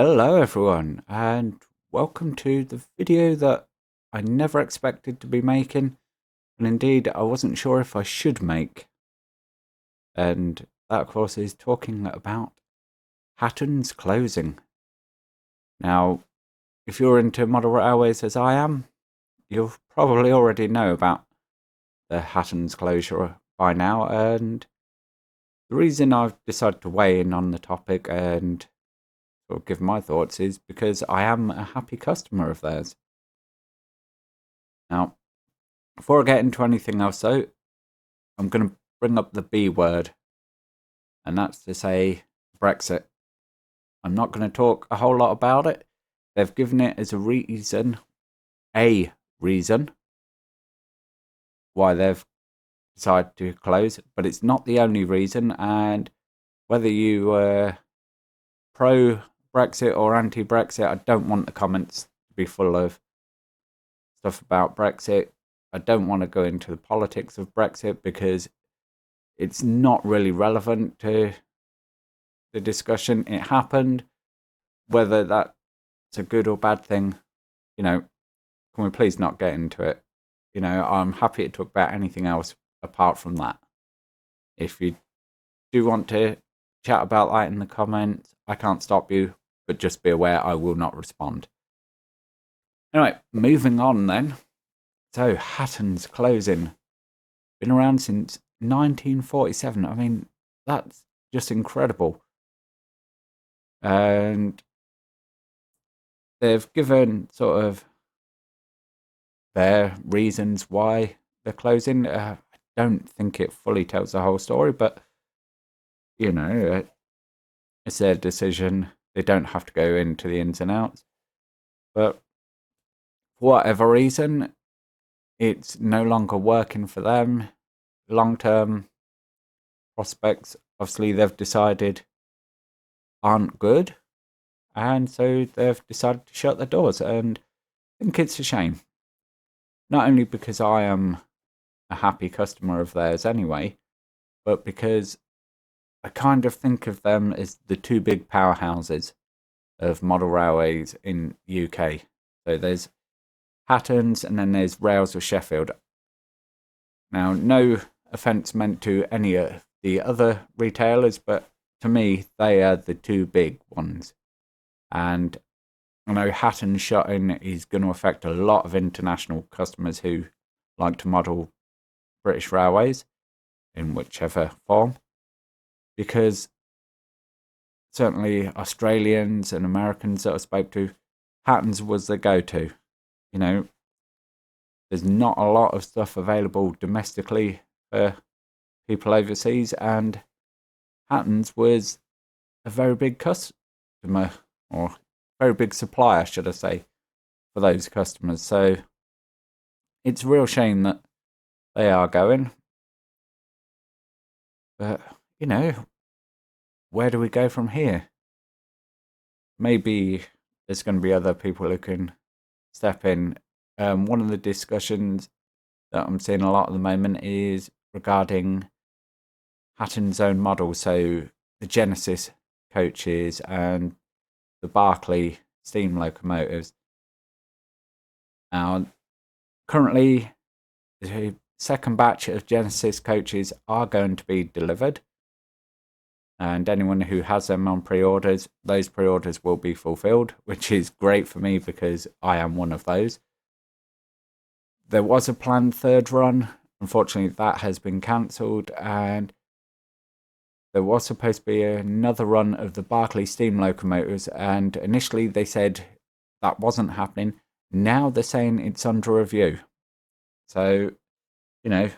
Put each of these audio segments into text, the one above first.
Hello everyone, and welcome to the video that I never expected to be making, and indeed I wasn't sure if I should make. And that of course is talking about Hattons closing. Now, if you're into model railways as I am, you'll probably already know about the Hattons closure by now, and the reason I've decided to weigh in on the topic and sort of give my thoughts is because I am a happy customer of theirs. Now, before I get into anything else though, I'm going to bring up the B word, and that's to say Brexit. I'm not going to talk a whole lot about it. They've given it as a reason why they've decided to close, but it's not the only reason, and whether you pro-Brexit or anti-Brexit, I don't want the comments to be full of stuff about Brexit. I don't want to go into the politics of Brexit because it's not really relevant to the discussion. It happened. Whether that's a good or bad thing, can we please not get into it? I'm happy to talk about anything else apart from that. If you do want to chat about that in the comments, I can't stop you, but just be aware I will not respond. Anyway, moving on then. So, Hattons closing. Been around since 1947. I mean, that's just incredible. And they've given sort of their reasons why they're closing. I don't think it fully tells the whole story, but, it's their decision. They don't have to go into the ins and outs. But for whatever reason, it's no longer working for them. Long-term prospects, obviously, they've decided aren't good, and so they've decided to shut their doors, and I think it's a shame. Not only because I am a happy customer of theirs anyway, but because I kind of think of them as the two big powerhouses of model railways in UK. So there's Hattons and then there's Rails of Sheffield. Now, no offence meant to any of the other retailers, but to me, they are the two big ones. And I know Hattons shutting is going to affect a lot of international customers who like to model British railways in whichever form, because certainly Australians and Americans that I spoke to, Hattons was the go-to. There's not a lot of stuff available domestically for people overseas, and Hattons was a very big customer, or very big supplier, should I say, for those customers. So it's a real shame that they are going. But, where do we go from here? Maybe there's going to be other people who can step in. One of the discussions that I'm seeing a lot at the moment is regarding Hatton's own model, so the Genesis coaches and the Barclay steam locomotives. Now, currently, the second batch of Genesis coaches are going to be delivered, and anyone who has them on pre-orders, those pre-orders will be fulfilled, which is great for me because I am one of those. There was a planned third run. Unfortunately, that has been cancelled, and there was supposed to be another run of the Barclay steam locomotives, and initially they said that wasn't happening. Now they're saying it's under review. So, to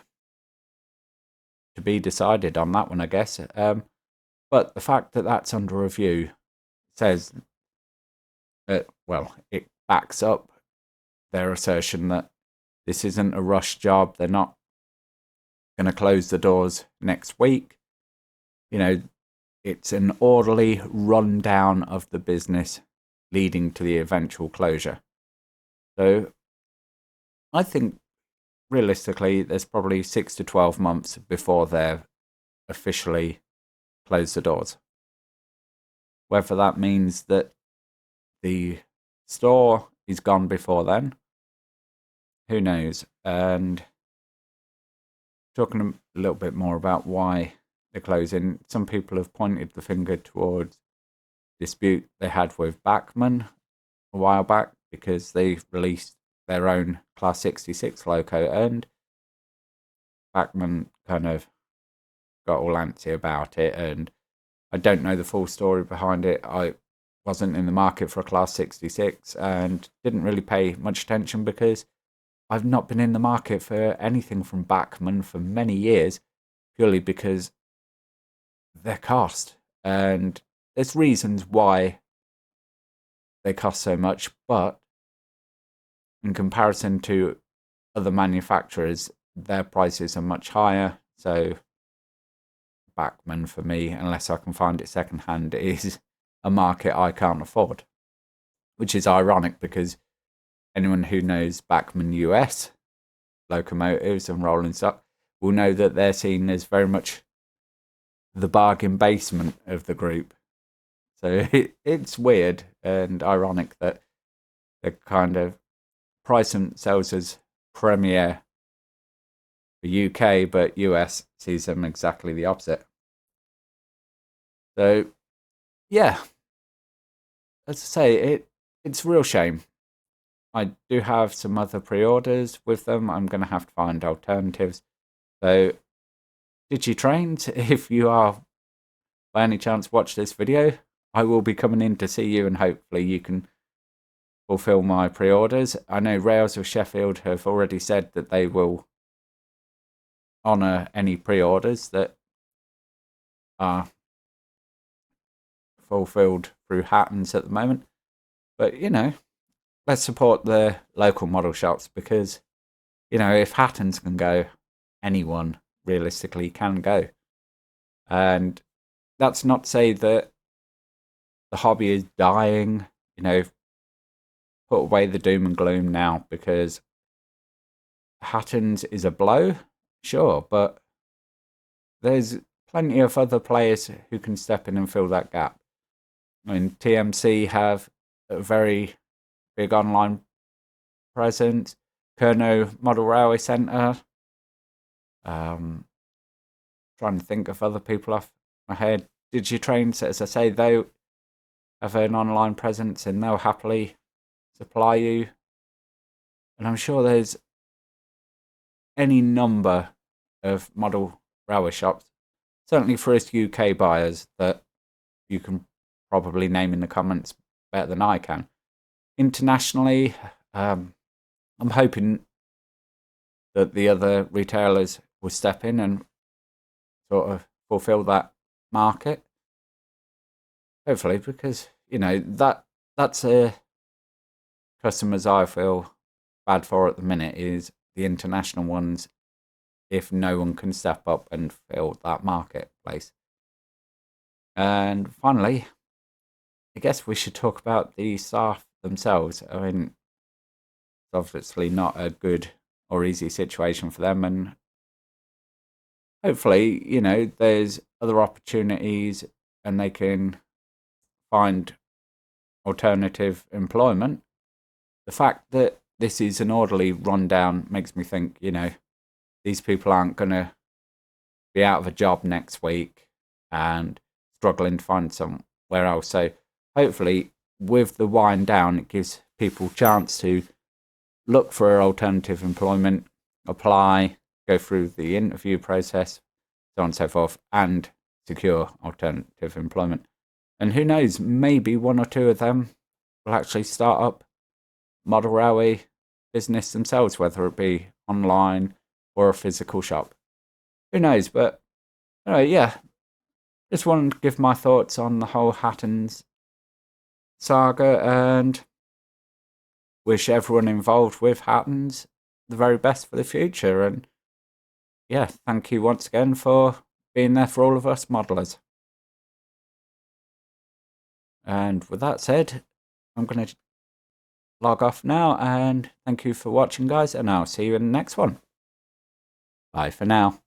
be decided on that one, I guess. But the fact that that's under review says that, it backs up their assertion that this isn't a rush job. They're not going to close the doors next week. It's an orderly rundown of the business leading to the eventual closure. So I think realistically there's probably 6 to 12 months before they're officially close the doors. Whether that means that the store is gone before then. Who knows? And talking a little bit more about why they're closing, some people have pointed the finger towards dispute they had with Bachmann a while back because they released their own Class 66 loco, and Bachmann kind of got all antsy about it, and I don't know the full story behind it. I wasn't in the market for a Class 66 and didn't really pay much attention because I've not been in the market for anything from Bachmann for many years, purely because their cost. And there's reasons why they cost so much, but in comparison to other manufacturers, their prices are much higher. So Bachmann, for me, unless I can find it secondhand, is a market I can't afford, which is ironic because anyone who knows Bachmann US locomotives and rolling stock will know that they're seen as very much the bargain basement of the group. So it's weird and ironic that they kind of price themselves as premier for UK, but US sees them exactly the opposite. So, yeah, as I say, it's a real shame. I do have some other pre-orders with them. I'm going to have to find alternatives. So, DigiTrains, if you are by any chance watch this video, I will be coming in to see you, and hopefully you can fulfill my pre-orders. I know Rails of Sheffield have already said that they will honour any pre-orders that are fulfilled through Hattons at the moment. But, let's support the local model shops because, if Hattons can go, anyone realistically can go. And that's not to say that the hobby is dying, put away the doom and gloom now, because Hattons is a blow, sure, but there's plenty of other players who can step in and fill that gap. I mean, TMC have a very big online presence. Kerno Model Railway Centre. Trying to think of other people off my head. DigiTrains, as I say, they have an online presence and they'll happily supply you. And I'm sure there's any number of model railway shops, certainly for us UK buyers, that you can probably name in the comments better than I can. Internationally, I'm hoping that the other retailers will step in and sort of fulfill that market. Hopefully, because that's a customers I feel bad for at the minute is the international ones, if no one can step up and fill that marketplace. And finally, I guess we should talk about the staff themselves. I mean, it's obviously not a good or easy situation for them, and hopefully, there's other opportunities and they can find alternative employment. The fact that this is an orderly rundown makes me think, these people aren't going to be out of a job next week and struggling to find somewhere else. So hopefully with the wind down, it gives people a chance to look for alternative employment, apply, go through the interview process, so on and so forth, and secure alternative employment. And who knows, maybe one or two of them will actually start up model railway business themselves, whether it be online or a physical shop. Who knows? But yeah, just wanted to give my thoughts on the whole Hattons saga and wish everyone involved with Hattons the very best for the future. And yeah, thank you once again for being there for all of us modelers. And with that said, I'm going to log off now, and thank you for watching, guys, and I'll see you in the next one. Bye for now.